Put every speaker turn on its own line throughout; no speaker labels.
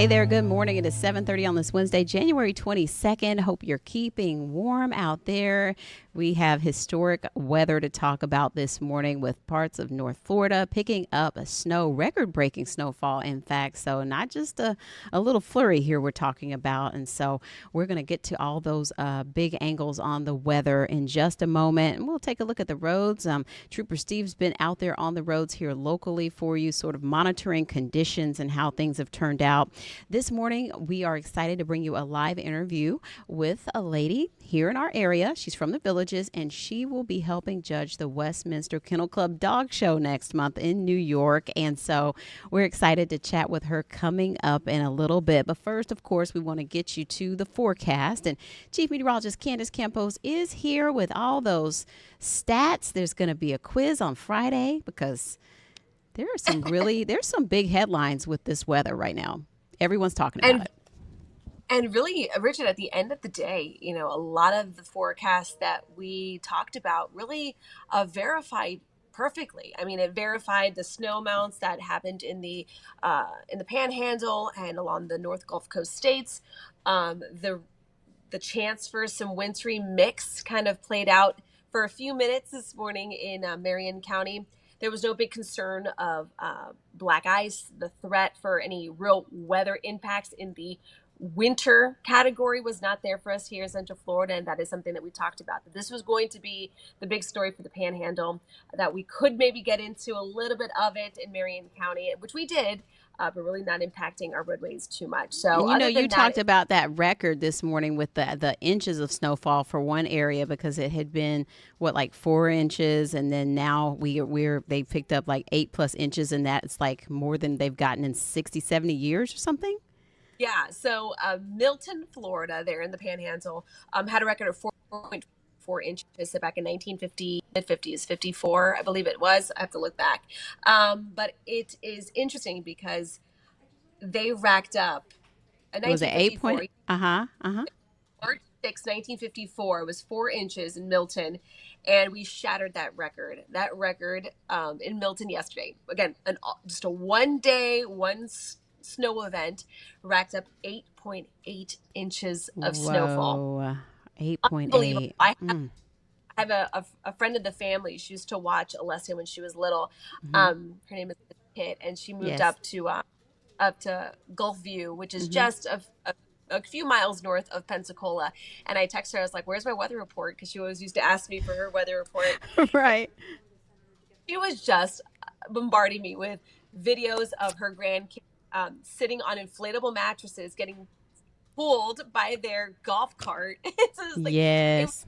Hey there, good morning. It is 7:30 on this Wednesday, January 22nd. Hope you're keeping warm out there. We have historic weather to talk about this morning with parts of North Florida picking up a record-breaking snowfall, in fact. So not just a little flurry here we're talking about. And so we're going to get to all those big angles on the weather in just a moment. And we'll take a look at the roads. Trooper Steve's been out there on the roads here locally for you, sort of monitoring conditions and how things have turned out. This morning, we are excited to bring you a live interview with a lady here in our area. She's from the Villages, and she will be helping judge the Westminster Kennel Club Dog Show next month in New York. And so we're excited to chat with her coming up in a little bit. But first, of course, we want to get you to the forecast. And Chief Meteorologist Candace Campos is here with all those stats. There's going to be a quiz on Friday because there's some big headlines with this weather right now. Everyone's talking about it.
And really, Bridgett, at the end of the day, a lot of the forecasts that we talked about really verified perfectly. I mean, it verified the snow amounts that happened in the Panhandle and along the North Gulf Coast states. The chance for some wintry mix kind of played out for a few minutes this morning in Marion County. There was no big concern of black ice. The threat for any real weather impacts in the winter category was not there for us here in Central Florida, and that is something that we talked about. That this was going to be the big story for the Panhandle, that we could maybe get into a little bit of it in Marion County, which we did, but really not impacting our roadways too much. So,
and you talked about that record this morning with the inches of snowfall for one area, because it had been like 4 inches, and then now they picked up like 8+ inches, and that's like more than they've gotten in 60-70 years or something.
Yeah, so Milton, Florida, there in the Panhandle, had a record of 4.4 inches back in 1950, mid-50s, 54, I believe it was. I have to look back. But it is interesting because they racked up a
was it 8 point?
March 6, 1954 was 4 inches in Milton, and we shattered that record. That record in Milton yesterday. Again, just a one-day, snow event racked up 8.8 inches of snowfall.
8.8.
I have a friend of the family. She used to watch Alessia when she was little. Her name is Kit, and she moved up to Gulfview, which is just a few miles north of Pensacola. And I texted her, I was like, "Where's my weather report?" Because she always used to ask me for her weather report.
Right.
She was just bombarding me with videos of her grandkids sitting on inflatable mattresses, getting pulled by their golf cart. So it's like,
yes,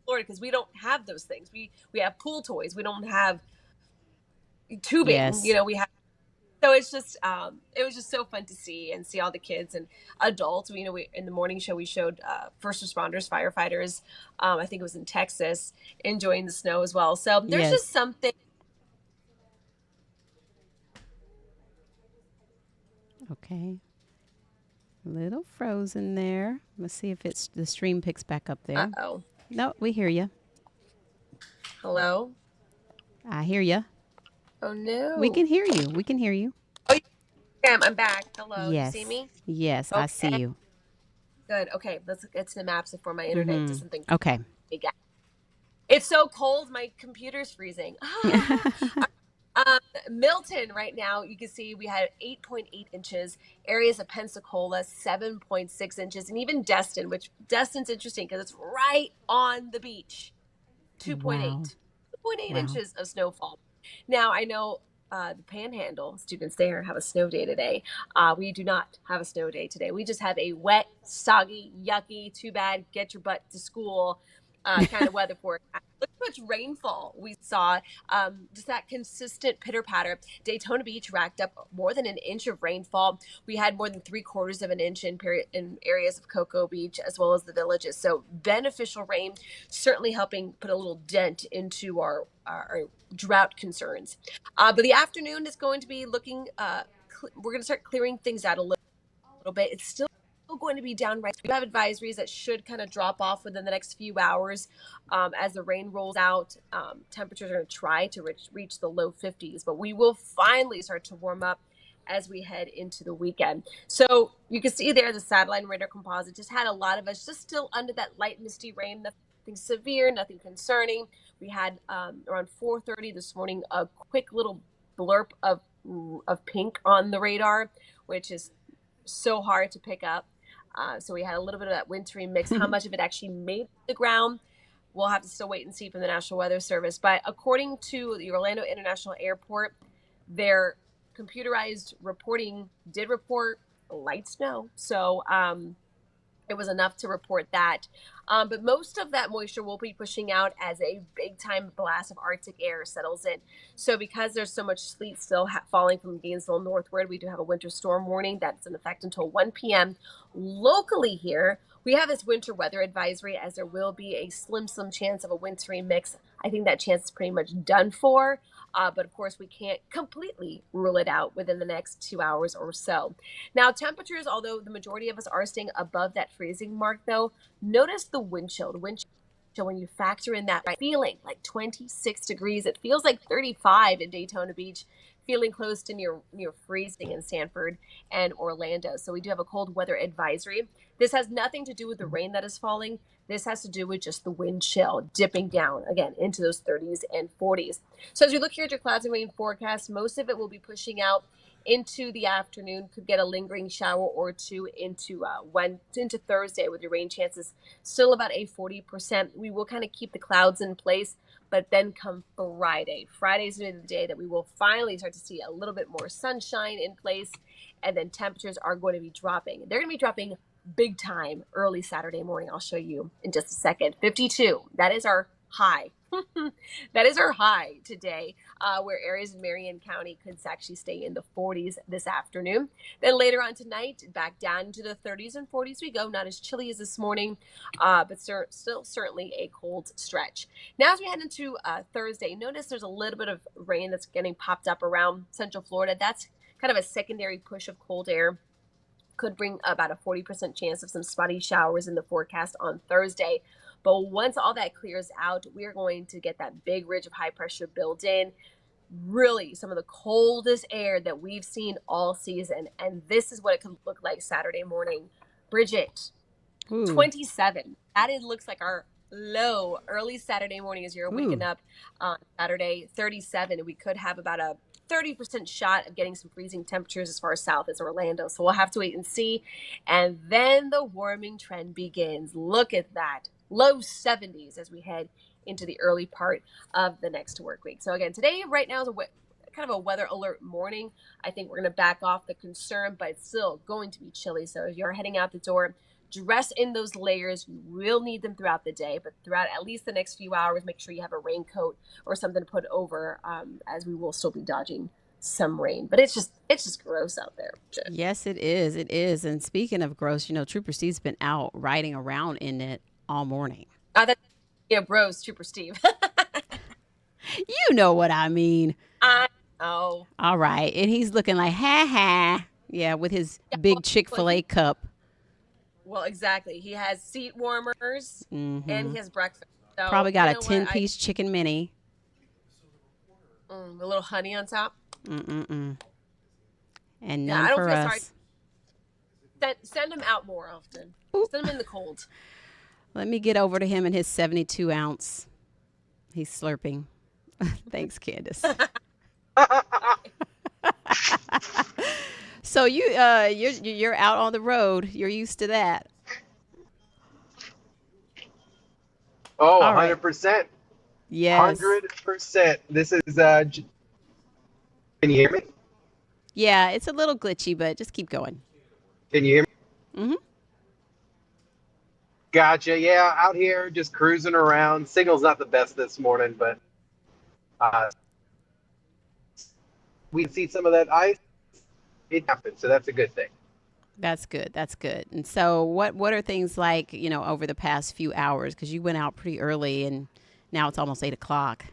Florida, because we don't have those things. We have pool toys. We don't have tubing.
Yes.
We have. So it's just it was just so fun to see all the kids and adults. We in the morning show we showed first responders, firefighters. I think it was in Texas, enjoying the snow as well. So there's just something.
Okay. A little frozen there. Let's see if the stream picks back up there.
Uh-oh.
No, we hear you.
Hello?
I hear you.
Oh, no.
We can hear you.
Oh, yeah, I'm back. Hello.
Yes.
You see me?
Yes, okay. I see you.
Good. Okay, let's get to the maps before my internet does something.
Okay.
It's so cold. My computer's freezing. Milton right now, you can see we had 8.8 inches, areas of Pensacola, 7.6 inches, and even Destin, which Destin's interesting because it's right on the beach, 2.8. Wow. 2.8 inches of snowfall. Now, I know the Panhandle students there have a snow day today. We do not have a snow day today. We just have a wet, soggy, yucky, too bad, get your butt to school kind of weather forecast. Look how much rainfall we saw. Just that consistent pitter patter. Daytona Beach racked up more than an inch of rainfall. We had more than 3/4 of an inch in areas of Cocoa Beach as well as the Villages. So beneficial rain, certainly helping put a little dent into our drought concerns. But the afternoon is going to be looking. We're going to start clearing things out a little bit. It's still going to be downright. We have advisories that should kind of drop off within the next few hours as the rain rolls out. Temperatures are going to try to reach the low 50s, but we will finally start to warm up as we head into the weekend. So you can see there the satellite radar composite just had a lot of us just still under that light misty rain, nothing severe, nothing concerning. We had around 4:30 this morning a quick little blurb of pink on the radar, which is so hard to pick up. So we had a little bit of that wintry mix. How much of it actually made the ground, we'll have to still wait and see from the National Weather Service. But according to the Orlando International Airport, their computerized reporting did report light snow. So it was enough to report that. But most of that moisture will be pushing out as a big time blast of Arctic air settles in. So because there's so much sleet still falling from Gainesville northward, we do have a winter storm warning that's in effect until 1 p.m. Locally here, we have this winter weather advisory as there will be a slim chance of a wintry mix. I think that chance is pretty much done for. But of course, we can't completely rule it out within the next 2 hours or so. Now, temperatures, although the majority of us are staying above that freezing mark, though, notice the wind chill. The wind chill, when you factor in that feeling like 26 degrees, it feels like 35 in Daytona Beach, feeling close to near freezing in Sanford and Orlando. So we do have a cold weather advisory. This has nothing to do with the rain that is falling. This has to do with just the wind chill dipping down again into those 30s and 40s. So as you look here at your clouds and rain forecast, most of it will be pushing out into the afternoon. Could get a lingering shower or two into Thursday with your rain chances still about a 40%. We will kind of keep the clouds in place, but then come Friday. Friday's going to be the day that we will finally start to see a little bit more sunshine in place, and then temperatures are going to be dropping. They're going to be dropping big time early Saturday morning. I'll show you in just a second. 52. That is our high. That is our high today, where areas in Marion County could actually stay in the 40s this afternoon. Then later on tonight, back down to the 30s and 40s we go. Not as chilly as this morning, but still certainly a cold stretch. Now as we head into Thursday, notice there's a little bit of rain that's getting popped up around Central Florida. That's kind of a secondary push of cold air. Could bring about a 40% chance of some spotty showers in the forecast on Thursday. But once all that clears out, we are going to get that big ridge of high pressure built in. Really some of the coldest air that we've seen all season. And this is what it could look like Saturday morning. Bridgett, 27. That looks like our low early Saturday morning as you're waking up on Saturday. 37. And we could have about a 30% shot of getting some freezing temperatures as far south as Orlando. So we'll have to wait and see. And then the warming trend begins. Look at that. Low 70s as we head into the early part of the next work week. So again, today right now is kind of a weather alert morning. I think we're going to back off the concern, but it's still going to be chilly. So as you're heading out the door, dress in those layers. You will need them throughout the day, but throughout at least the next few hours, make sure you have a raincoat or something to put over, as we will still be dodging some rain. But it's just gross out there.
Yes, it is. It is. And speaking of gross, Trooper Steve's been out riding around in it all morning.
Bros, Trooper Steve.
You know what I mean.
I know.
All right. And he's looking like, ha ha. Yeah, with his big Chick-fil-A cup.
Well, exactly. He has seat warmers and he has breakfast. So,
probably got a 10-piece chicken mini.
A little honey on top.
And none for us.
Send him out more often.
Ooh.
Send him in the cold.
Let me get over to him in his 72 ounce. He's slurping. Thanks, Candace. So you're out on the road. You're used to that.
Oh, 100%.
Yes.
100%. This is can you hear me?
Yeah, it's a little glitchy, but just keep going.
Can you hear me?
Mm-hmm.
Gotcha. Yeah, out here just cruising around. Signal's not the best this morning, but we see some of that ice. It happened, so that's a good thing.
That's good. That's good. And so what are things like, over the past few hours? Because you went out pretty early and now it's almost 8 o'clock.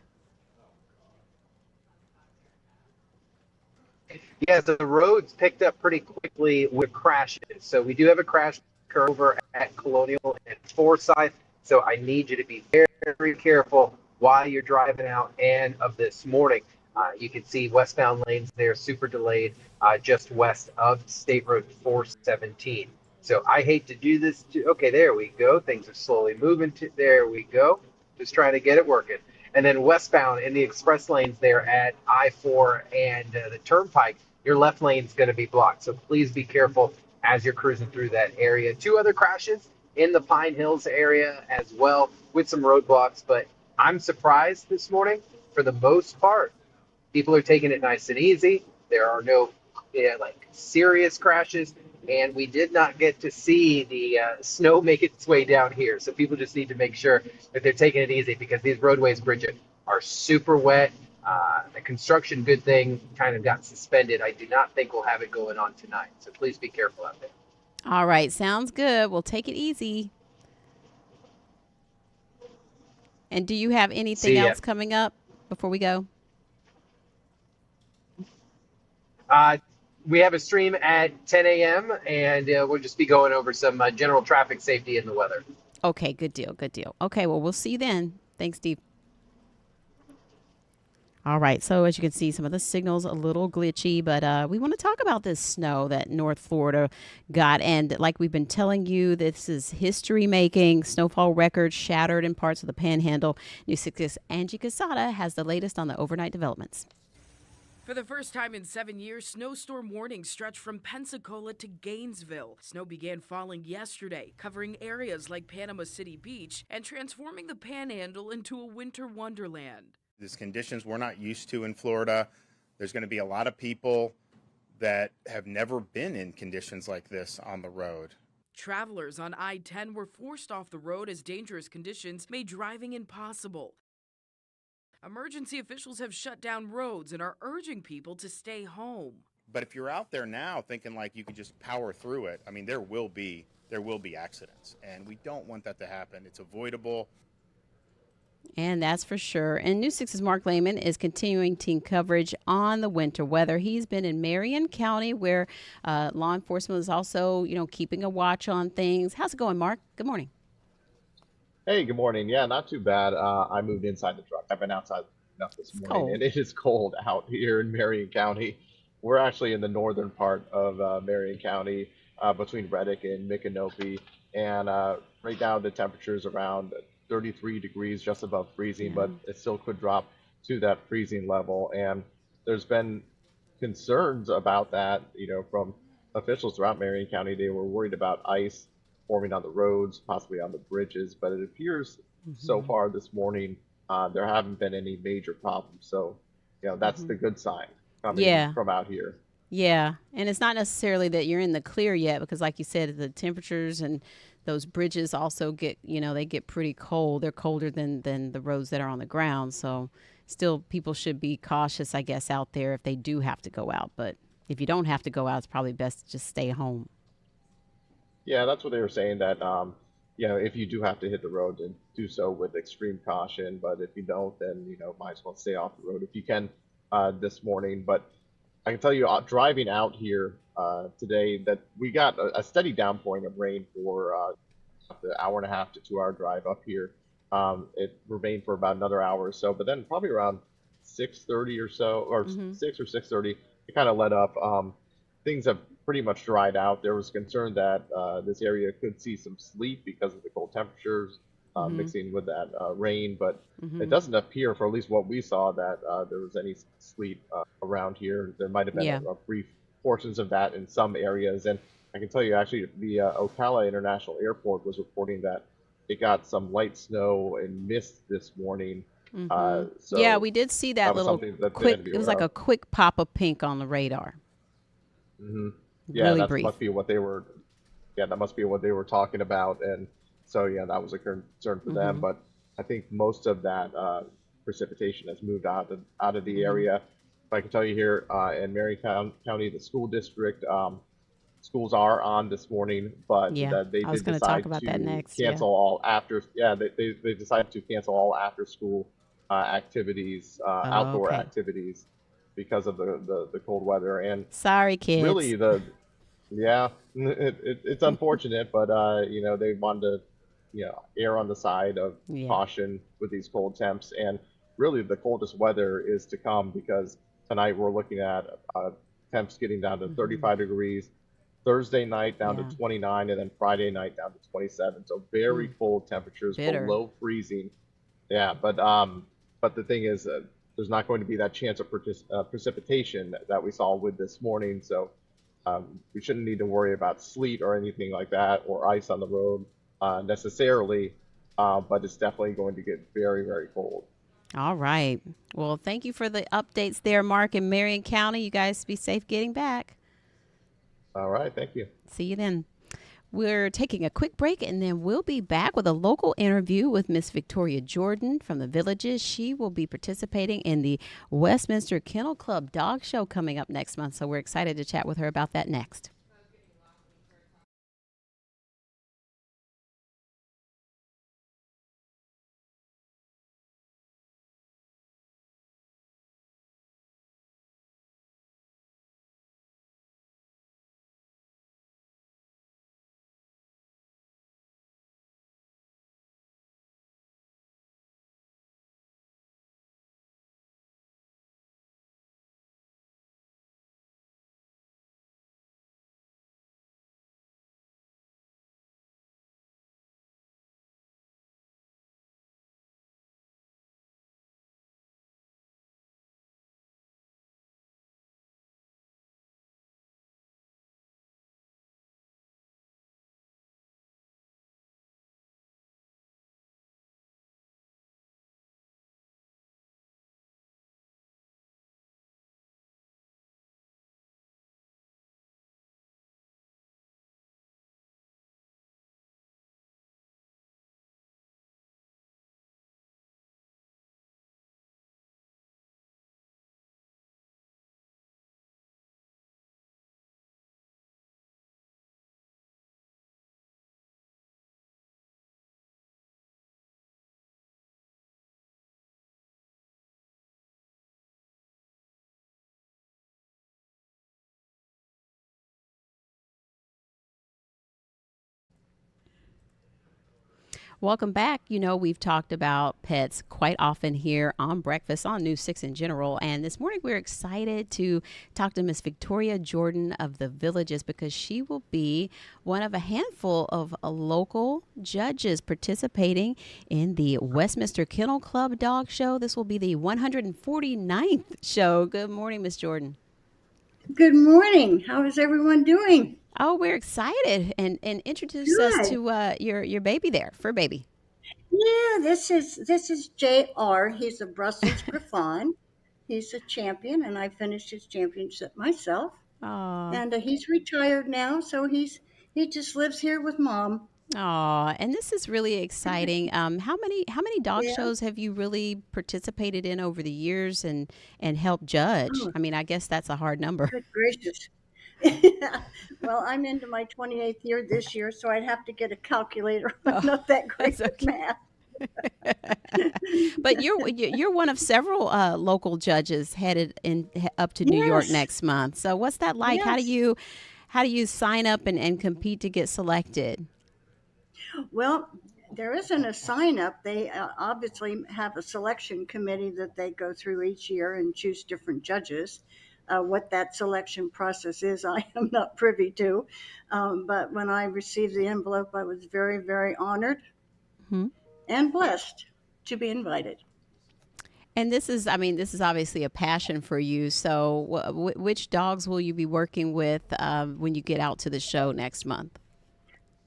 Yeah, so the roads picked up pretty quickly with crashes. So we do have a crash curve over at Colonial and Forsyth. So I need you to be very, very careful while you're driving out and of this morning. You can see westbound lanes there super delayed just west of State Road 417. So I hate to do this. Okay, there we go. Things are slowly moving. There we go. Just trying to get it working. And then westbound in the express lanes there at I-4 and the Turnpike, your left lane is going to be blocked. So please be careful as you're cruising through that area. Two other crashes in the Pine Hills area as well with some roadblocks. But I'm surprised this morning, for the most part, people are taking it nice and easy. There are no serious crashes, and we did not get to see the snow make its way down here. So people just need to make sure that they're taking it easy because these roadways, Bridgett, are super wet. The construction good thing kind of got suspended. I do not think we'll have it going on tonight. So please be careful out there.
All right. Sounds good. We'll take it easy. And do you have anything else coming up before we go?
We have a stream at 10 a.m. and we'll just be going over some general traffic safety and the weather.
Okay, good deal. Good deal. Okay, well, we'll see you then. Thanks, Steve. All right, so as you can see, some of the signals a little glitchy, but we want to talk about this snow that North Florida got. And like we've been telling you, this is history-making. Snowfall records shattered in parts of the Panhandle. News 6's Angie Casada has the latest on the overnight developments.
For the first time in 7 years, snowstorm warnings stretch from Pensacola to Gainesville. Snow began falling yesterday, covering areas like Panama City Beach and transforming the Panhandle into a winter wonderland.
These conditions we're not used to in Florida. There's going to be a lot of people that have never been in conditions like this on the road.
Travelers on I-10 were forced off the road as dangerous conditions made driving impossible. Emergency officials have shut down roads and are urging people to stay home.
But if you're out there now thinking like you can just power through it, I mean, there will be accidents, and we don't want that to happen. It's avoidable.
And that's for sure. And News 6's Mark Lehman is continuing team coverage on the winter weather. He's been in Marion County, where law enforcement is also, keeping a watch on things. How's it going, Mark? Good morning.
Hey, good morning. Yeah, not too bad. I moved inside the truck. I've been outside enough this morning,
cold.
and it is cold out here in Marion County. We're actually in the northern part of Marion County, between Bridgett and Micanopy, and right now the temperature is around 33 degrees, just above freezing, but it still could drop to that freezing level. And there's been concerns about that, from officials throughout Marion County. They were worried about ice forming on the roads, possibly on the bridges, but it appears so far this morning there haven't been any major problems. So, that's the good sign coming from out here.
Yeah, and it's not necessarily that you're in the clear yet, because like you said, the temperatures and those bridges also get, they get pretty cold. They're colder than the roads that are on the ground. So still, people should be cautious, I guess, out there if they do have to go out. But if you don't have to go out, it's probably best to just stay home.
Yeah, that's what they were saying, that if you do have to hit the road, then do so with extreme caution. But if you don't, then might as well stay off the road if you can this morning. But I can tell you, driving out here today, that we got a steady downpouring of rain for the hour and a half to 2 hour drive up here. It remained for about another hour or so, but then probably around 6:30 or so, or 6 or 6:30, it kind of let up. Things have pretty much dried out. There was concern that this area could see some sleet because of the cold temperatures mixing with that rain, but it doesn't appear, for at least what we saw, that there was any sleet around here. There might have been a brief portions of that in some areas, and I can tell you, actually, the Ocala International Airport was reporting that it got some light snow and mist this morning. So
yeah, we did see that little quick. It was like a quick pop of pink on the radar.
Yeah,
really
that
brief.
must be what they were. Yeah, that must be what they were talking about, and so that was a concern for them. But I think most of that precipitation has moved out of the area. But I can tell you here in Marion County, the school district, schools are on this morning, but they did decide to cancel all after. Yeah, they decided to cancel all after school activities, outdoor activities, because of the cold weather. And
sorry, kids.
Really, it's unfortunate, but they wanted to err on the side of caution with these cold temps. And really the coldest weather is to come, because tonight we're looking at temps getting down to
Hmm.
35 degrees, Thursday night down to
Yeah.
29, and then Friday night down to 27. So very
Mm,
cold temperatures,
bitter.
below freezing. Yeah, but the thing is, there's not going to be that chance of precipitation that we saw with this morning. So we shouldn't need to worry about sleet or anything like that, or ice on the road necessarily. But it's definitely going to get very, very cold.
All right. Well, thank you for the updates there, Mark in Marion County. You guys be safe getting back.
All right, thank you.
See you then. We're taking a quick break and then we'll be back with a local interview with Miss Victoria Jordan from the Villages. She will be participating in the Westminster Kennel Club Dog Show coming up next month. So we're excited to chat with her about that next. Welcome back. You know, we've talked about pets quite often here on Breakfast on News 6 in general. And this morning we're excited to talk to Miss Victoria Jordan of the Villages because she will be one of a handful of local judges participating in the Westminster Kennel Club Dog Show. This will be the 149th show. Good morning, Miss Jordan.
Good morning. How is everyone doing?
Oh, we're excited and introduce us
Good.
to your baby there, fur baby.
Yeah, this is JR. He's a Brussels Griffon. He's a champion, and I finished his championship myself.
Oh,
And he's retired now, so he just lives here with mom.
oh, and this is really exciting. How many dog
Yeah.
shows have you really participated in over the years and helped judge?
Oh,
I mean, I guess that's a hard number.
good gracious. Well, I'm into my 28th year this year, so I'd have to get a calculator. I'm
Oh,
not that great
that's
with
okay.
math.
But you're one of several local judges headed up to New York
Yes,
next month. So what's that like?
yes.
How do you sign up and compete to get selected?
Well, there isn't a sign up. They obviously have a selection committee that they go through each year and choose different judges. What that selection process is, I am not privy to. But when I received the envelope, I was very, very honored
Hmm.
and blessed to be invited.
And I mean, this is obviously a passion for you. So, which dogs will you be working with when you get out to the show next month?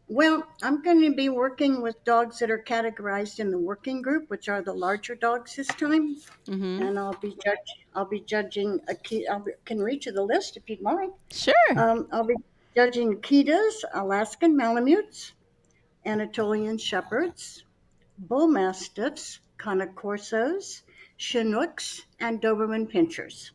Well, I'm going to be working with dogs that are categorized in the working group, which are the larger dogs this time,
Mm-hmm.
and I'll be judging a key. Can read you the list if you'd like.
Sure.
I'll be judging Akitas, Alaskan Malamutes, Anatolian Shepherds, Bull Mastiffs, Canacorsos, Chinooks, and Doberman Pinschers.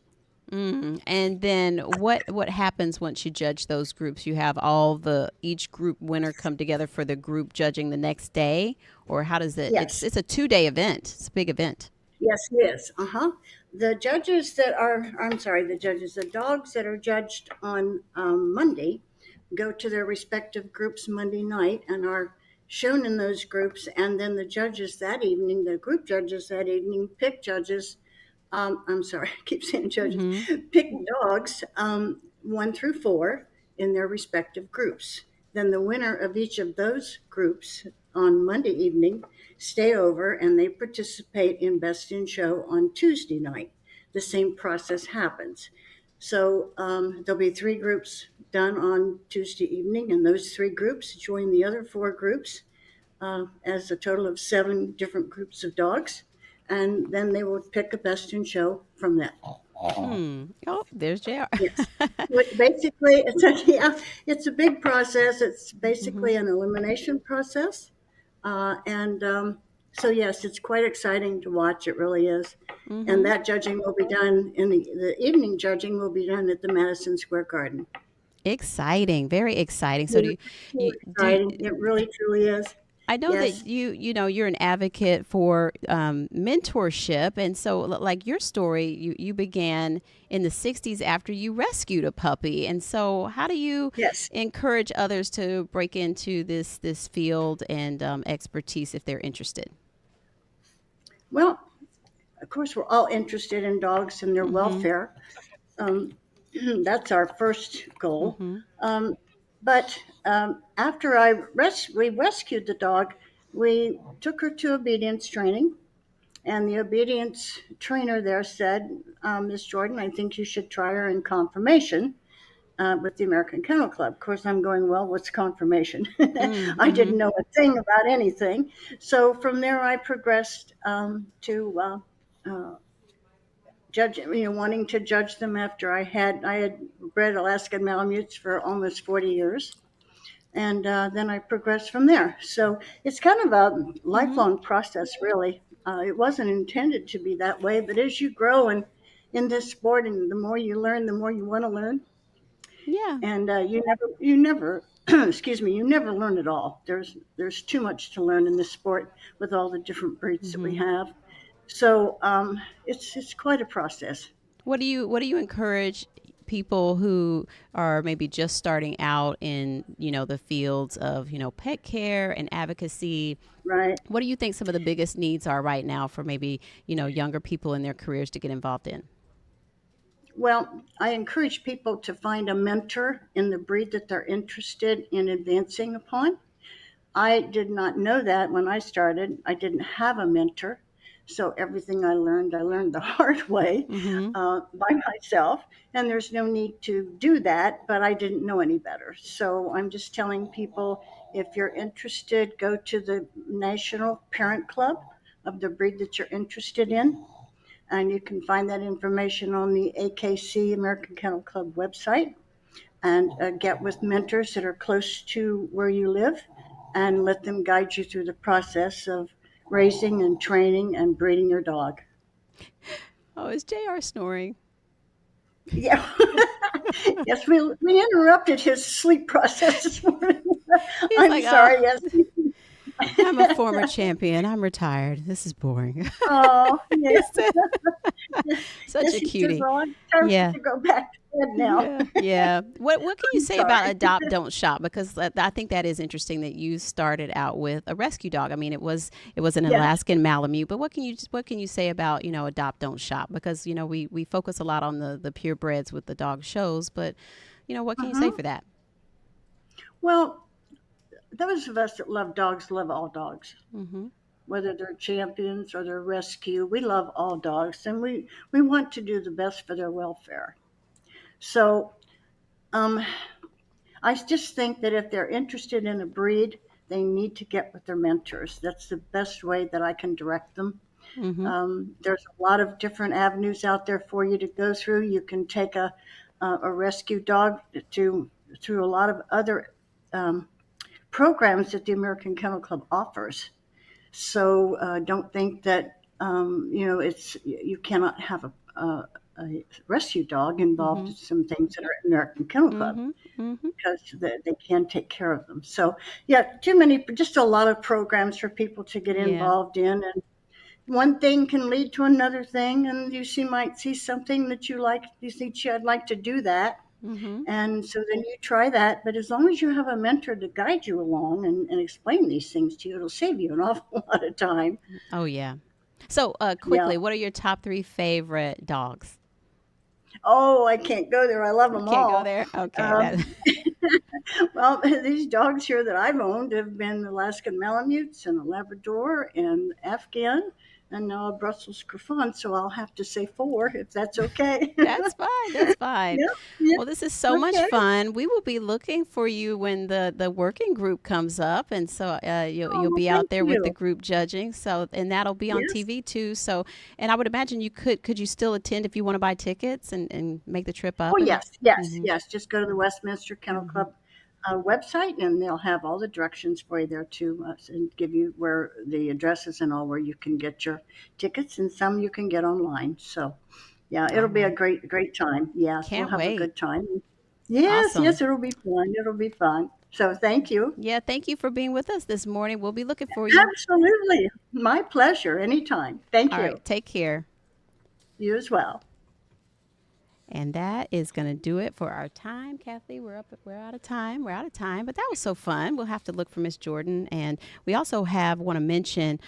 Mm. And then what happens once you judge those groups? You have all the each group winner come together for the group judging the next day, or how does it? It's
Yes,
it's a 2 day event. It's a big event.
yes, it is. Uh huh. I'm sorry, the judges, the dogs that are judged on Monday go to their respective groups Monday night and are shown in those groups, and then the judges that evening, the group judges that evening, pick judges. I'm sorry, I keep saying judges,
Mm-hmm.
pick dogs 1 through 4 in their respective groups. Then the winner of each of those groups on Monday evening stay over and they participate in Best in Show on Tuesday night. The same process happens. So there'll be 3 groups done on Tuesday evening, and those 3 groups join the other 4 groups as a total of 7 different groups of dogs. And then they will pick a Best in Show from that.
Hmm. Oh, there's JR.
Yes. Basically, yeah, it's a big process. It's
Mm-hmm.
basically an elimination process. And so, yes, it's quite exciting to watch. It really is. And
Mm-hmm.
that judging will be done the evening judging will be done at the Madison Square Garden.
Exciting, very exciting. So
Yeah, so
you do
exciting. It really, truly is.
I know that
Yes.
you're an advocate for mentorship, and so like your story, you began in the '60s after you rescued a puppy, and so how do you
Yes.
encourage others to break into this field and expertise if they're interested?
Well, of course, we're all interested in dogs and their
Mm-hmm.
welfare. Um, that's our first goal.
Mm-hmm.
Um, but after we rescued the dog, we took her to obedience training, and the obedience trainer there said, Miss Jordan, I think you should try her in confirmation with the American Kennel Club. Of course, I'm going, well, what's confirmation? I
Mm-hmm.
didn't know a thing about anything. So from there, I progressed to wanting to judge them after I had bred Alaskan Malamutes for almost 40 years. And then I progressed from there. So it's kind of a
Mm-hmm.
lifelong process, really. It wasn't intended to be that way, but as you grow and in this sport, and the more you learn, the more you want to learn,
Yeah.
and you never, excuse me, you never learn it all. There's too much to learn in this sport with all the different breeds that we
Mm-hmm.
have. So it's quite a process.
What do you encourage people who are maybe just starting out in the fields of pet care and advocacy?
Right.
What do you think some of the biggest needs are right now for maybe younger people in their careers to get involved in?
Well, I encourage people to find a mentor in the breed that they're interested in advancing upon. I did not know that when I started. I didn't have a mentor. So everything I learned the hard way
Mm-hmm.
by myself. And there's no need to do that, but I didn't know any better. So I'm just telling people, if you're interested, go to the National Parent Club of the breed that you're interested in. And you can find that information on the AKC, American Kennel Club website, and get with mentors that are close to where you live and let them guide you through the process of raising and training and breeding your dog.
Oh, is JR snoring?
Yeah. Yes, we interrupted his sleep process this morning.
He's
I'm
like, oh,
sorry. Yes.
I'm a former champion. I'm retired. This is boring.
Oh, yeah.
He said, such
Yes,
a
he says,
cutie.
well, it's time
Yeah.
to go back to bed now.
Yeah, yeah. What can you
I'm
say about
sorry.
adopt, don't shop? Because I think that is interesting that you started out with a rescue dog. I mean, it was an
Yes.
Alaskan Malamute, but what can you say about adopt, don't shop? Because we focus a lot on the purebreds with the dog shows, but what can you say
Uh-huh.
for that?
Well, those of us that love all dogs,
Mm-hmm.
whether they're champions or they're rescue. We love all dogs, and we want to do the best for their welfare. So um, I just think that if they're interested in a breed, they need to get with their mentors. That's the best way that I can direct them.
Mm-hmm.
There's a lot of different avenues out there for you to go through. You can take a rescue dog to through a lot of other um, programs that the American Kennel Club offers. So don't think that it's you cannot have a rescue dog involved
Mm-hmm.
in some things that are at American Kennel Club
Mm-hmm. Mm-hmm.
because they can take care of them. So yeah, just a lot of programs for people to get
Yeah.
involved in, and one thing can lead to another thing, and might see something that you like. You think, "Gee, I'd like to do that."
Mm-hmm.
And so then you try that. But as long as you have a mentor to guide you along and explain these things to you, it'll save you an awful lot of time.
Oh, yeah. So,
Yeah.
quickly, what are your top three favorite dogs?
Oh, I can't go there. I love
You
them
can't go
all.
there? Okay.
Um, well, these dogs here that I've owned have been Alaskan Malamutes and a Labrador and Afghan and now a Brussels Griffon. So I'll have to say four if that's okay.
That's fine. That's fine.
Yep, yep.
Well, this is so much
Okay.
fun. We will be looking for you when the working group comes up, and so
Oh,
you'll
well,
be out
thank
there with the
you.
group judging. So, and that'll be on
Yes.
TV too. So, and I would imagine you could you still attend if you want to buy tickets and make the trip
Oh,
up and.
yes, yes,
Hmm.
yes. Just go to the Westminster Kennel
Hmm.
Club website, and they'll have all the directions for you there too, and give you where the addresses and all where you can get your tickets, and some you can get online. So, yeah,
All
it'll be a
right.
great time. Yes, we'll
Can't
have a
wait.
good time. Yes,
Awesome.
yes, it'll be fun. It'll be fun. So, thank you.
Yeah. Thank you for being with us this morning. We'll be looking for you.
Absolutely, my pleasure. Anytime. Thank
All
you.
right. Take care.
You as well.
And that is going to do it for our time, Kathy. We're out of time. We're out of time, but that was so fun. We'll have to look for Miss Jordan, and we also want to mention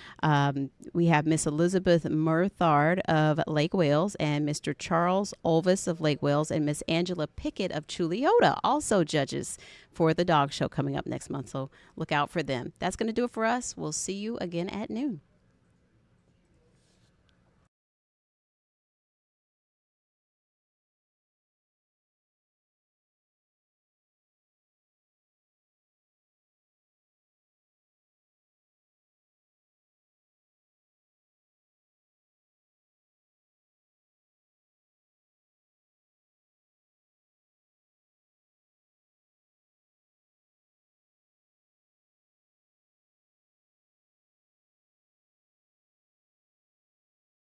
we have Miss Elizabeth Murthard of Lake Wales, and Mr. Charles Olvis of Lake Wales, and Miss Angela Pickett of Chuliota, also judges for the dog show coming up next month. So look out for them. That's going to do it for us. We'll see you again at noon.